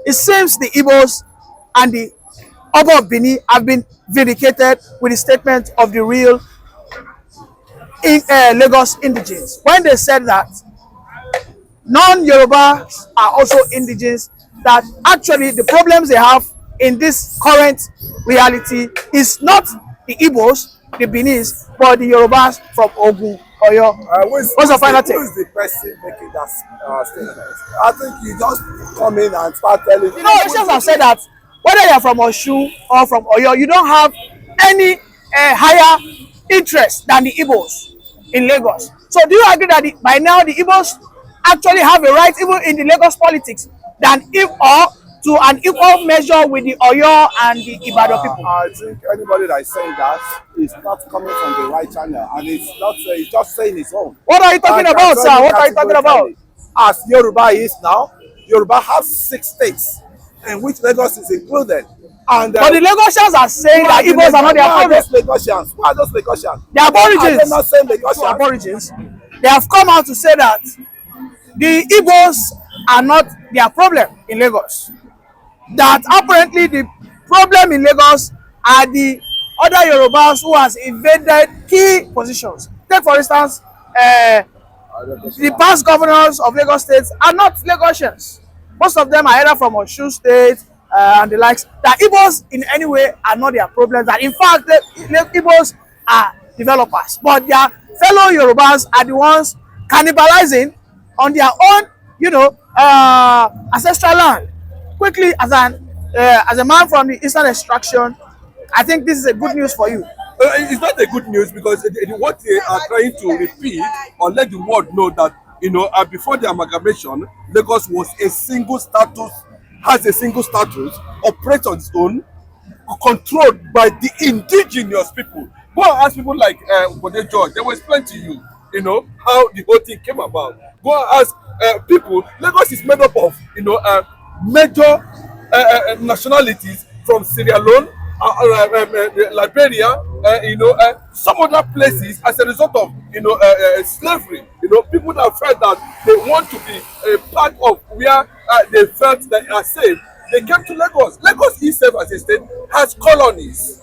it seems the Igbos and the Oba of Benin have been vindicated with the statement of the real Lagos indigenes when they said that non-Yorubas are also indigenes, that actually the problems they have in this current reality is not the Igbos, the Benis, but the Yorubas from Ogun, Oyo. What's the final take? Who is the person making that statement? I think you just come in and start telling. You know, Asians have said that whether you're from Osun or from Oyo, you don't have any higher interest than the Igbos in Lagos. So do you agree that by now the Igbos actually have a right, even in the Lagos politics, than if or to an equal measure with the Oyo and the Ibadan people? I think anybody that is saying that is not coming from the right channel, and it's not. It's just saying its own. What are you talking about, sir? What are you talking about? As Yoruba is now, Yoruba has 6 states, in which Lagos is included. And but the Lagosians are saying that Igbos are not their problem. Who are those Lagosians? The aborigines. Are they not saying Lagosians? Aborigines. They have come out to say that the Igbos are not their problem in Lagos. That apparently the problem in Lagos are the other Yorubas who has invaded key positions. Take for instance, the past governors of Lagos State are not Lagosians. Most of them are either from Osun State and the likes. That Igbos in any way are not their problems. That in fact, the Igbos are developers, but their fellow Yorubas are the ones cannibalizing on their own, you know, ancestral land. Quickly, as a man from the Eastern Extraction, I think this is a good news for you. It's not a good news because what they are trying to repeat or let the world know that, you know, before the amalgamation, Lagos was a single status, has a single status, operates on its own, controlled by the indigenous people. Go and ask people like Bode George, they will explain to you, you know, how the whole thing came about. Go and ask people. Lagos is made up of, you know, major nationalities from Sierra Leone, Liberia, you know, some other places as a result of, you know, slavery. You know, people that felt that they want to be a part of where they felt that they are safe, they came to Lagos. Lagos itself as a state has colonies.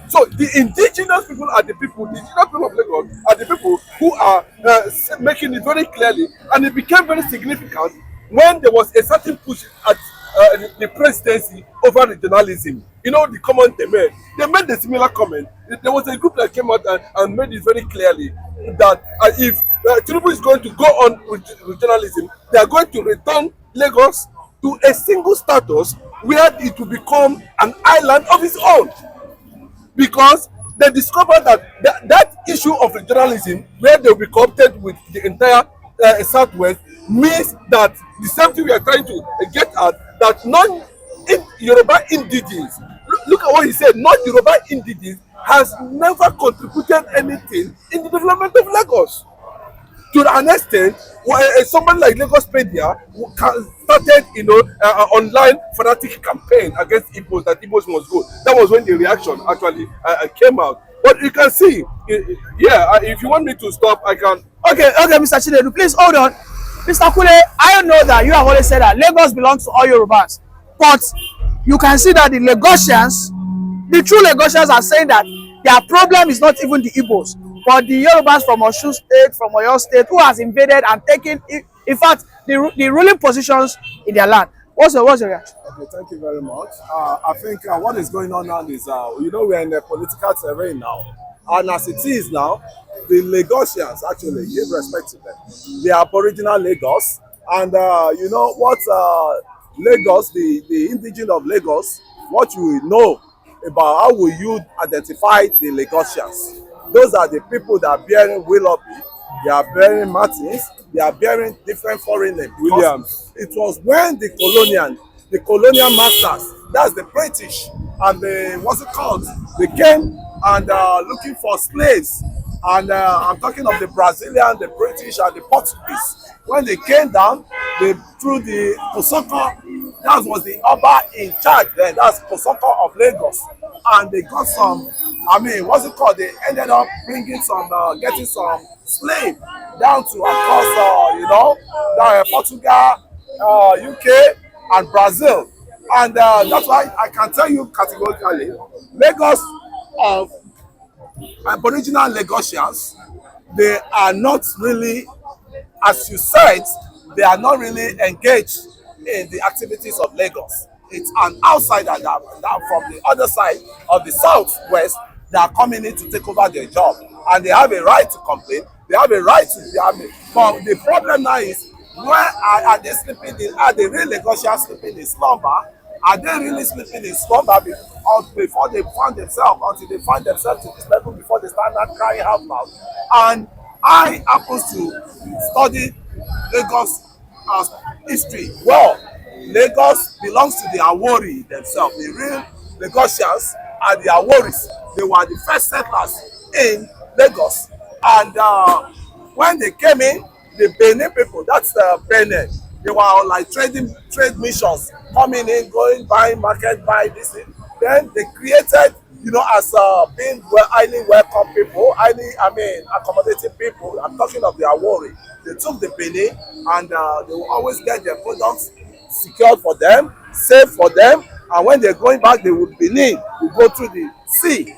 So the indigenous people are the people, the indigenous people of Lagos are the people who are making it very clearly, and it became very significant when there was a certain push at the presidency over regionalism. You know, the comment they made a similar comment. There was a group that came out and made it very clearly that if Tinubu is going to go on with regionalism, they are going to return Lagos to a single status where it will become an island of its own. Because they discovered that that issue of regionalism, where they will be co-opted with the entire Southwest, means that the same thing we are trying to get at, that non-Yoruba indigenes, look at what he said, non-Yoruba indigenes has never contributed anything in the development of Lagos. To an extent, someone like Lagospedia started, you know, online fanatic campaign against Igbos, that Igbos must go. That was when the reaction actually came out. But you can see, yeah, if you want me to stop, I can. Okay, Mr. Chinedu, please hold on. Mr. Kule, I know that you have always said that Lagos belongs to all Yorubas, but you can see that the Lagosians, the true Lagosians, are saying that their problem is not even the Igbos, but the Yorubas from Osun State, from Oyo State, who has invaded and taken, in fact, the ruling positions in their land. What's your reaction? Okay, thank you very much. I think what is going on now is, you know, we're in a political terrain now. And as it is now, the Lagosians actually give respect to them. They are aboriginal Lagos. And you know what, Lagos, the indigenous of Lagos, what you know about how will you identify the Lagosians. Those are the people that are bearing Willoughby, they are bearing Martins, they are bearing different foreign names. Williams. It was when the colonial masters, that's the British, and the, what's it called, they came and looking for slaves. And I'm talking of the Brazilian, the British, and the Portuguese. When they came down, they threw the Kosoko, that was the Oba in charge then, that's Kosoko of Lagos. And they got some, I mean, what's it called? They ended up bringing some, getting some slave down to across, you know, Portugal, UK, and Brazil. And that's why I can tell you categorically, Lagos of Aboriginal Lagosians, they are not really, as you said, they are not really engaged in the activities of Lagos. It's an outsider that from the other side of the southwest, they are coming in to take over their job, and they have a right to complain. They have a right to be army. But the problem now is, where are they sleeping in? Are the real Lagosians sleeping in slumber? Are they really sleeping in slumber before they find themselves, until they find themselves to this level before they start not crying out loud? And I happen to study Lagos history well. Lagos belongs to the Awori themselves. The real Lagosians are the Aworis. They were the first settlers in Lagos. And when they came in, the Benin people, that's Benin, they were on like trade missions, coming in, going, buying, market, buy this thing. Then they created, as being highly welcome people, accommodating people. I'm talking of the Awori. They took the Benin, and they will always get their products secured for them, safe for them. And when they're going back, they would Benin, will go through the sea,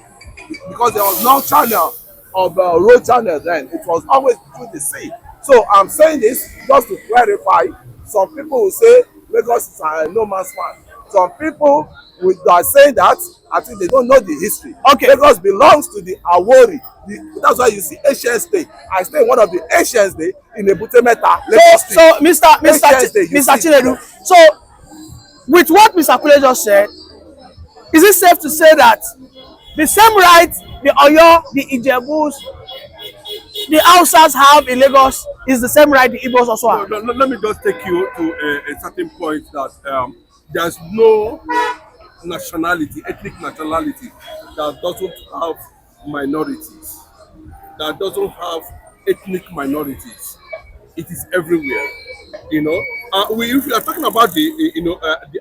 because there was no channel of road channel then. It was always through the sea. So I'm saying this just to clarify. Some people will say Lagos is a no man's land. Some people are saying that, I think they don't know the history. Okay. Lagos belongs to the Awori. That's why you see Asian state. I stay in one of the Asian states in Ebute Metta. So Mr. Chinedu, so with what Mr. Kule just said, is it safe to say that the same right the Oyo, the Ijebus, the Hausas have in Lagos is the same right the Igbos also have? No, let me just take you to a certain point that there's no nationality, ethnic nationality, that doesn't have minorities, that doesn't have ethnic minorities. It is everywhere. If we are talking about the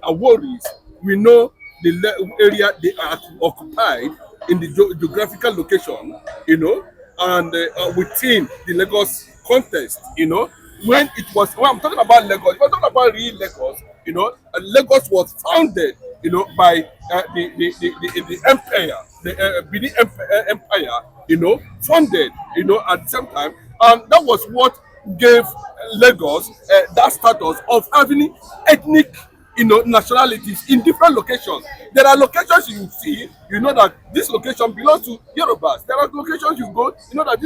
Aworis, we know the area they are occupied in the geographical location, and within the Lagos context, when I'm talking about Lagos, if I'm talking about real Lagos, Lagos was founded, by the empire, the Benin Empire, funded, at the same time, and that was what gave Lagos that status of having ethnic, nationalities in different locations. There are locations you see, that this location belongs to Yorubas. There are locations you go, that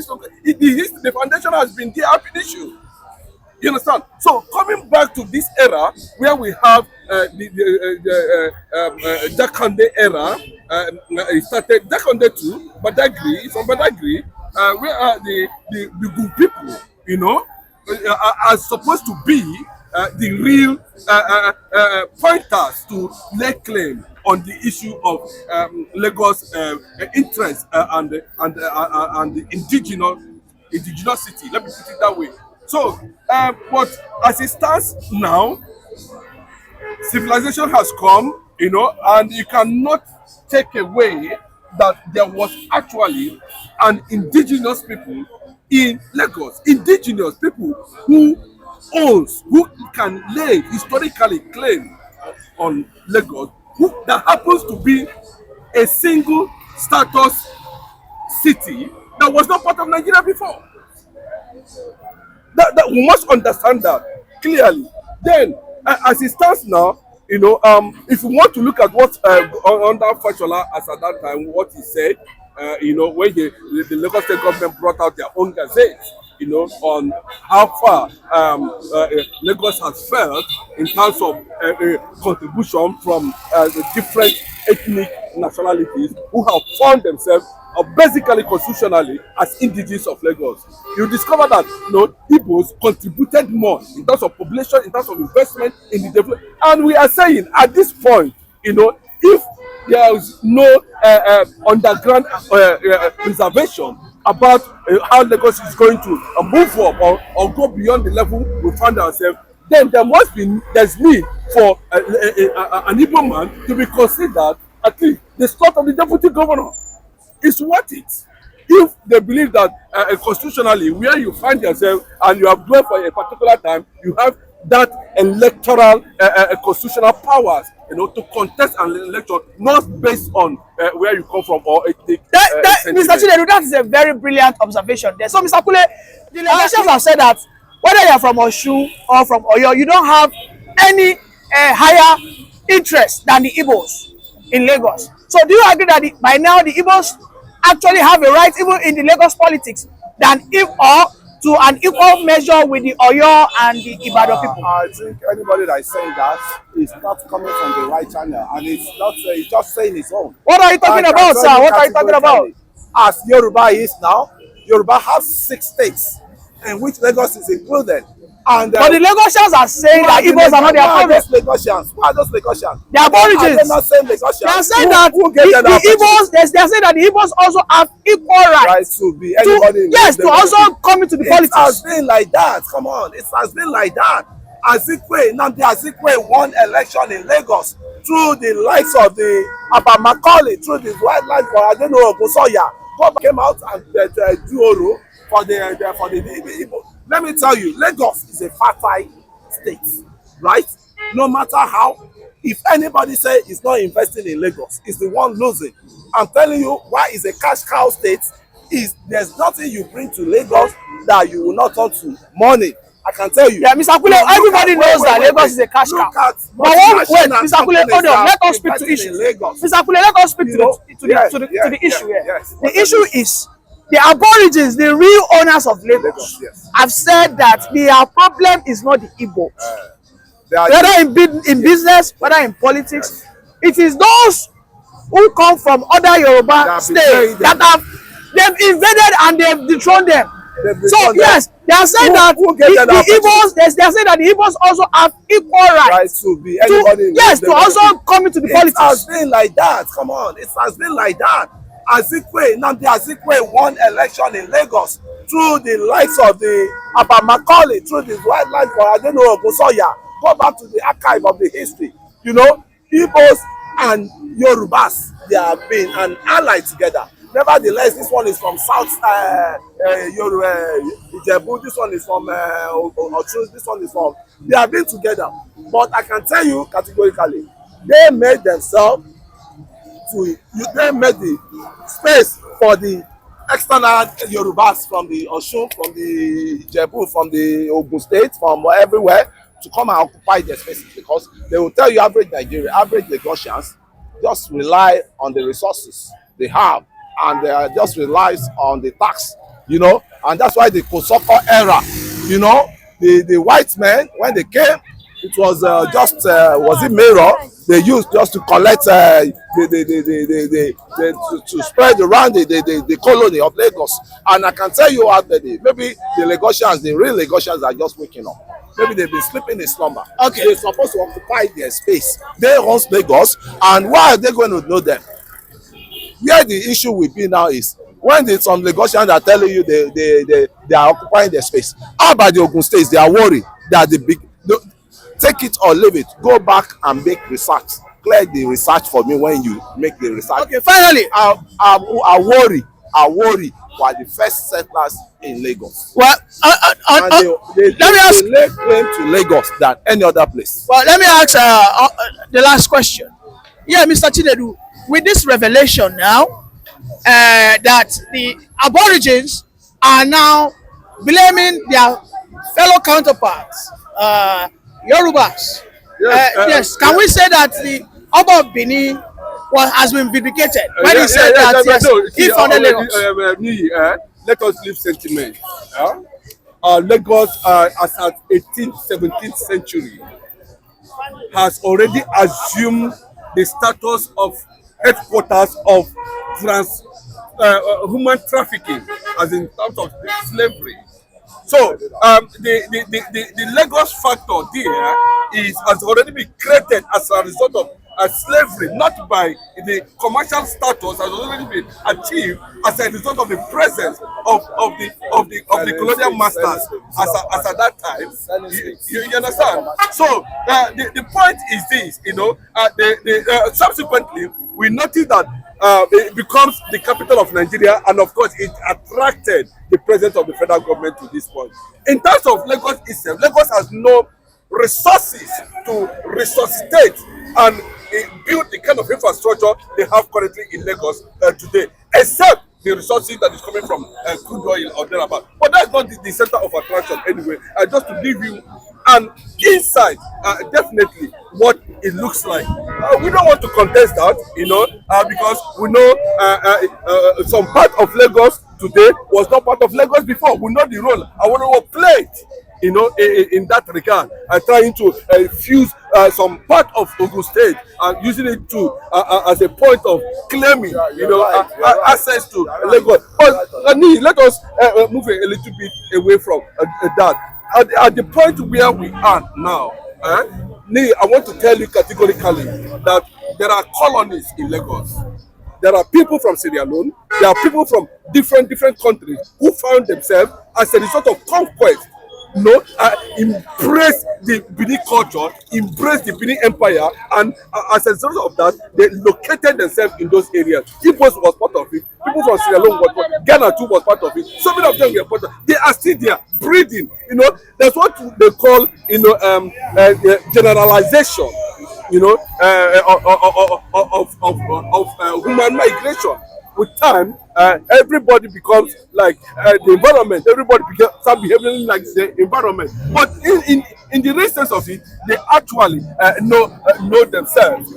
the foundation has been there up initial. You understand? So coming back to this era where we have Jakande era, it started Jakande too, Badagry, from Badagry, where are the good people, are supposed to be the real pointers to lay claim on the issue of Lagos interest and the indigenosity. Let me put it that way. So, but as it stands now, civilization has come, and you cannot take away that there was actually an indigenous people in Lagos, indigenous people who can lay historically claim on Lagos, that happens to be a single status city that was not part of Nigeria before. That we must understand that clearly. Then, as it stands now, if you want to look at what under Fashola as at that time, what he said, when the Lagos State government brought out their own gazette, on how far Lagos has failed in terms of contribution from the different ethnic nationalities who have found themselves basically constitutionally as indigenes of Lagos. You discover that Igbos contributed more in terms of population, in terms of investment in the development. And we are saying at this point, if there is no underground reservation about how Lagos is going to move up or go beyond the level we find ourselves, then there's need for an Igbo man to be considered at least the slot of the deputy governor. Is worth it. If they believe that constitutionally, where you find yourself and you have dwelt for a particular time, you have that electoral constitutional powers, to contest an election, not based on where you come from or ethnic Mr. sentiment. Chinedu, that is a very brilliant observation there. So, Mr. Kule, the legislations have said that whether you are from Osun or from Oyo, you don't have any higher interest than the Igbos in Lagos. So, do you agree that by now the Igbos actually have a right, even in the Lagos politics, than if or to an equal measure with the Oyo and the Ibadan people? I think anybody that is saying that is not coming from the right channel, and it's not. It's just saying his own. What are you talking I about, can sir? tell you What are you talking about? categorically, as Yoruba is now, Yoruba have 6 states, in which Lagos is included. And But the Lagosians are saying that Igbos are not their problem. Lagosians. Who are those Lagosians? They are Are Aborigines. they not saying Lagosians? They are saying that Who gave them the that Igbos, they are saying that the Igbos also have equal right rights to be anybody? to, yes, to also come into the It has politics. been like that. Come on, it has been like that. Azikwe, Nnamdi Azikwe won election in Lagos through the likes of the Abba Macaulay, through the wildlife for Adeno Ogunsoya. God came out and do Oro for the Igbo. Let me tell you, Lagos is a fertile state, right? No matter how, if anybody say he's not investing in Lagos, is the one losing. I'm telling you, why is a cash cow state? Is there's nothing you bring to Lagos that you will not turn to money. I can tell you. Yeah, Mr. Kule, everybody knows that Lagos is a cash cow. But wait, Mr. Kule, hold on. Let us speak to issue. Mr. Kule, let us speak to the issue here. Yes. The issue is the Aborigines, the real owners of Lagos, Yes. have said that their problem is not the Igbos. They are Whether in business, whether in politics, it is those who come from other Yoruba states that they've invaded and they've dethroned them. So yes, they are saying that the Igbos, they are saying that the Igbos also have equal right rights to be anybody. to also come into the It has politics. been like that. Come on, it has been like that. Azikwe, Nnamdi Azikwe won election in Lagos through the likes of the Abba Macaulay, through the wildlife for Adeno Ogunsoya. Go back to the archive of the history. Igbos and Yorubas, they have been an ally together. Nevertheless, this one is from South Ijebu, this one is from Osun, this one is from. They have been together. But I can tell you categorically, they made themselves they made the space for the external Yorubas from the Osun, from the Ijebu, from the Ogun State, from everywhere to come and occupy their spaces, because they will tell you average Lagosians just rely on the resources they have, and they just relies on the tax, and that's why the Kosoko era, the white men, when they came, it was was it Mero they used just to collect to spread around the colony of Lagos. And I can tell you out there, maybe the Lagosians, the real Lagosians, are just waking up. Maybe they've been sleeping in slumber. Okay. They're supposed to occupy their space. They own Lagos, and why are they going to know them? Where the issue will be now is when some Lagosians are telling you they are occupying their space. How about the Ogun states? They are worried that take it or leave it. Go back and make research. Clear the research for me when you make the research. Okay, finally, I worry for the first settlers in Lagos. well, And they lay claim to Lagos than any other place. well, let me ask the last question. Yeah, Mr. Chinedu, with this revelation now, that the Aborigines are now blaming their fellow counterparts, Yorubas. Yes, can we say that the Oba of Benin has been vindicated when he said that yes, if on the Lagos? Let us leave sentiment. Lagos, as at 18th, 17th century, has already assumed the status of headquarters of human trafficking, as in terms of slavery. So the Lagos factor there has already been created as a result of slavery, not by the commercial status, has already been achieved as a result of the presence of the colonial masters as at that time. You understand? So the point is this, subsequently we noticed that it becomes the capital of Nigeria, and of course it attracted the presence of the federal government to this point. In terms of Lagos itself, Lagos has no resources to resuscitate and build the kind of infrastructure they have currently in Lagos today, except the resources that is coming from crude oil or thereabout. But that's not the center of attraction anyway. Just to give you an insight, definitely what it looks like. We don't want to contest that, because we know some part of Lagos today was not part of Lagos before. We know the role Awolowo played, in that regard, and trying to fuse some part of Ogun State and using it to as a point of claiming, access to Lagos. But let us move a little bit away from that. At the point where we are now, I want to tell you categorically that there are colonies in Lagos. There are people from Sierra Leone. There are people from different countries who found themselves as a result of conquest. Embrace the Benin culture, embrace the Benin Empire, and as a result of that, they located themselves in those areas. Igbos was part of it. People from Sierra Leone was part. Ghana too was part of it. So many of them were part of it. They are still there, breathing. That's what they call, generalization. Of human migration. With time, everybody becomes like the environment. Everybody start behaving like the environment. But in the real sense of it, they actually know themselves.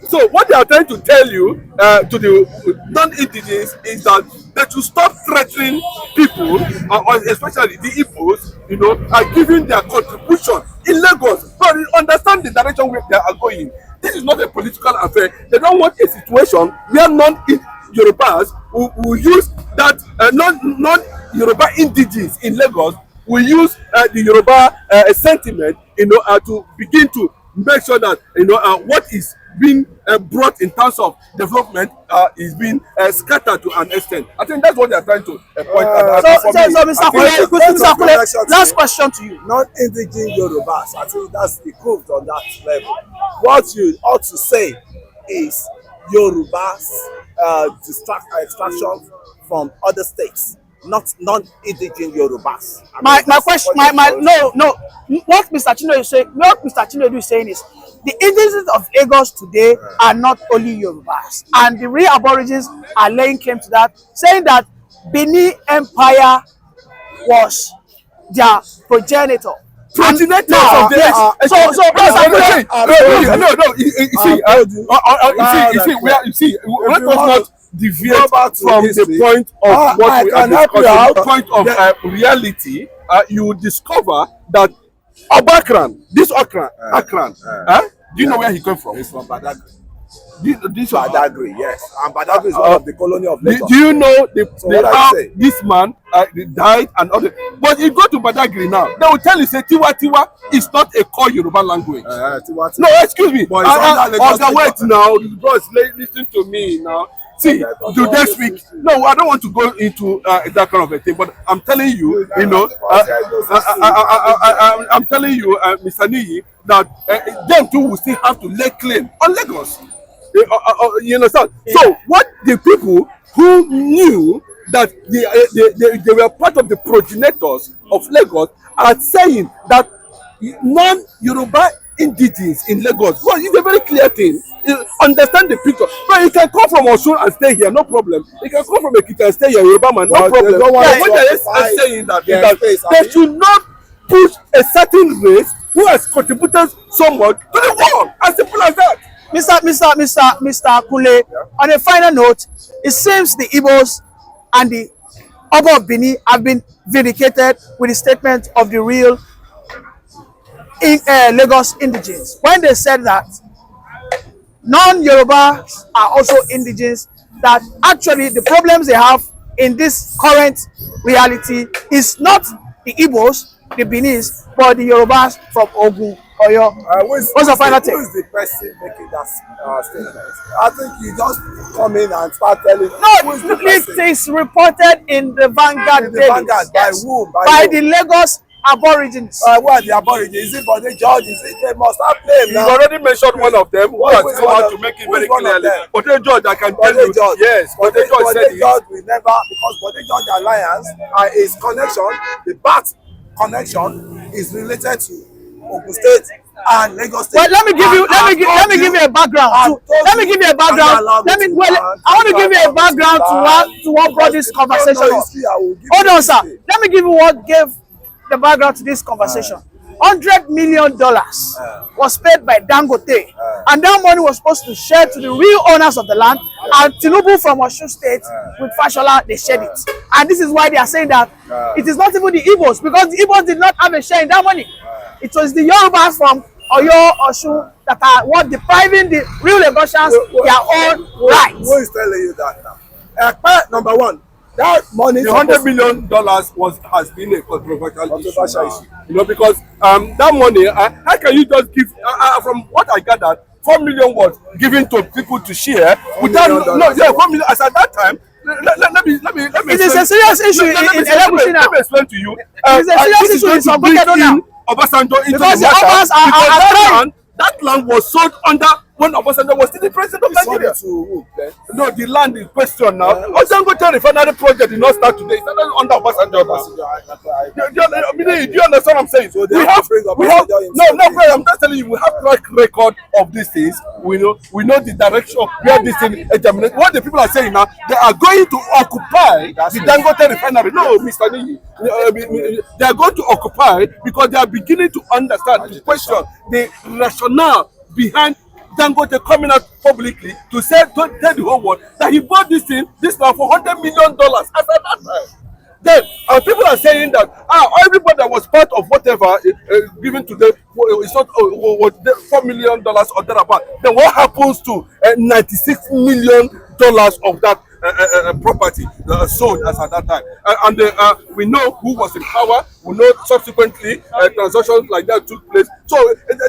So what they are trying to tell you to the non-indigenous is that they should stop threatening people, especially the Igbos, and giving their contribution in Lagos. But understand the direction where they are going. This is not a political affair. They don't want a situation where non-Yorubas will use that non-Yoruba indigenous in Lagos will use the Yoruba sentiment, to begin to make sure that what is being brought in terms of development is being scattered to an extent. I think that's what they are trying to point out. So Mr. Kule, last question to you. Non-indigenous Yorubas, I think that's improved on that level. What you ought to say is Yorubas extraction from other states, not non-indigenous Yorubas. My question, no. What Mr. Chinedu is saying is the indigenous of Lagos today are not only Yorubas, and the real aborigines are laying claim to that, saying that Benin Empire was their progenitor. Progenitors of the let us not deviate from the point of what we are discussing. The point of reality. You will discover that Abakran, Akran, do you know where he came from? He's from Badagry. This Badagry, yes. And Badagry is one of the colony of Lagos. Do you know how this man died and other? But you go to Badagry now, they will tell you say Tiwa is not a core Yoruba language. No, excuse me. Wait now, bros, listen to me now. See, do they speak? No, I don't want to go into that kind of a thing, but I'm telling you, I'm telling you, Mr. Niyi, that them too will still have to lay claim on Lagos. You understand? So, what the people who knew that they were part of the progenitors of Lagos are saying that non-Yoruba indigenous in Lagos. Well, it's a very clear thing. Understand the picture. But you can come from Osun and stay here, no problem. You can come from Ekiti and stay here, Yoruba man, no problem. What they are saying that they should not push a certain race who has contributed so much to the world. As simple as that. Mr. Kule, on a final note, it seems the Igbos and the Oba of Benin have been vindicated with the statement of the real Lagos indigenes when they said that non-Yorubas are also indigenes, that actually the problems they have in this current reality is not the Igbos, the Benis, but the Yorubas from Ogun. What's the final thing? Who is the person making that statement? I think you just come in and start telling. No, it is reported in the Vanguard. By whom? By the Lagos Aborigines. Who are the Aborigines? Is it Bode George? Is it they must have names? You already mentioned one of them who has come out to make it very clearly. Bode George, I can tell you. Yes, Bode George said it. Will never, because Bode George Alliance, his connection, the Bat connection is related to Ogun State and Lagos State. Well, let me give you a background. Let me give you a background. I want to give you a background to what brought this conversation up. Hold on, sir. Let me give you what gave the background to this conversation. $100 million was paid by Dangote, and that money was supposed to share to the real owners of the land. And Tinubu from Osun State with Fashola, they shared it. And this is why they are saying that it is not even the Igbos, because the Igbos did not have a share in that money. It was the Yorubas from Oyo, Osun that are what depriving the real Lagosians their own rights. Who is telling you that now? Number one, that money. The $100 million has been a controversial issue. You know, because that money, how can you just give? From what I gathered, 4 million was given to people to share without 4 million. As at that time, let me. It is a serious issue in Elegushi now. Let me explain to you. It is a serious issue in Sokoto now. Obasanjo into Because the the others are that land was sold under when Obasanjo was still the president of Nigeria. No, the land in question now. Ojangote refinery project did not start today. It started under Obasanjo. Do you understand what I'm saying? So we have I'm just telling you, we have track record of these things. We know the direction of where this thing germinates. What the people are saying now, they are going to occupy the Dangote refinery. No, Mr. Niyi, they are going to occupy because they are beginning to understand, to question the rationale behind Dangote coming out publicly to tell the whole world that he bought this thing, this land for $100 million as at that time. Then people are saying that everybody that was part of whatever given to them is not $4 million or thereabout. Then what happens to $96 million of that property sold as at that time? And we know who was in power. We know subsequently transactions like that took place. So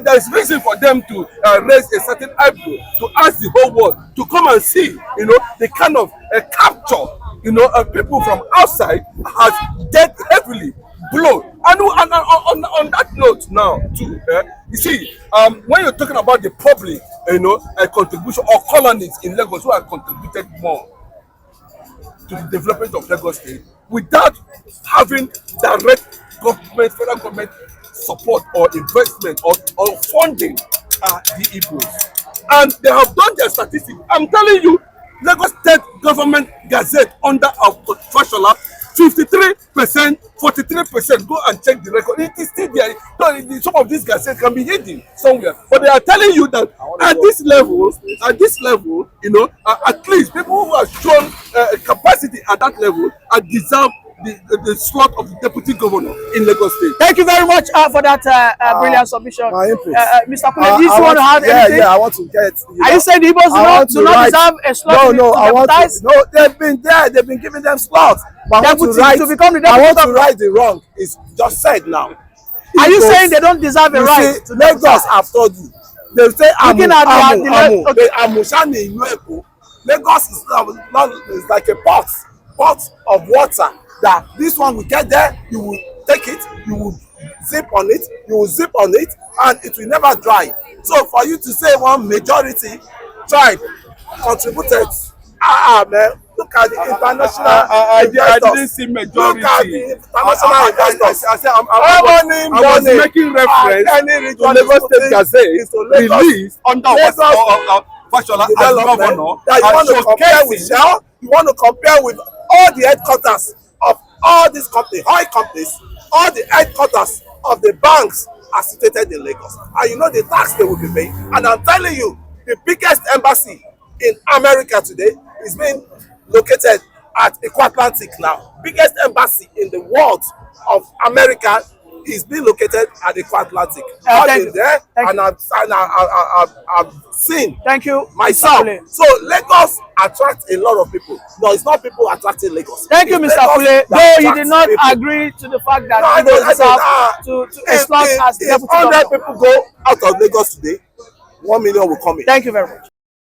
there is reason for them to raise a certain eyebrow to ask the whole world to come and see, the kind of capture, people from outside has dead heavily blown. And on that note now too, you see, when you're talking about the public, contribution or colonies in Lagos who have contributed more to the development of Lagos State without having direct government, federal government support or investment or funding the Igbos. And they have done their statistics. I'm telling you, Lagos State Government Gazette under Fashola, 53%, 43%. Go and check the record. It is still there. Some of these gazettes can be hidden somewhere. But they are telling you that at this level, at least people who have shown capacity at that level deserve the slot of the deputy governor in Lagos State. Thank you very much for that brilliant submission. My input. Mr. Kule, do you want to add anything? Yeah, I want to get. Are you saying the Igbos do not deserve a slot? No, I want to. No, they've been there. They've been giving them slots. But I want to right the wrong. It's just said now. Are you saying they don't deserve a right? See, Lagos have told you. They say Amushani Ilu Eko. Lagos is like a pot of water. That this one will get there, you will take it, you will zip on it, and it will never dry. So for you to say one majority tribe contributed, man, look at the international investors. I didn't see majority. Look at the international investors. I was making reference to Lagos State Gazette released under Fashola as governor. That you want to compare with Shell, you want to compare with all the headquarters of all these companies, oil companies, all the headquarters of the banks are situated in Lagos. And the tax they will be paying. And I'm telling you, the biggest embassy in America today is being located at Equatlantic now. Biggest embassy in the world of America is being located at Equatlantic. I've been there and I've seen myself. So Lagos attracts a lot of people. No, it's not people attracting Lagos. Thank you, Mr. Kule. Though you did not agree to the fact that Lagos deserve to a slot as deputy governor. If 100 people go out of Lagos today, 1 million will come in. Thank you very much.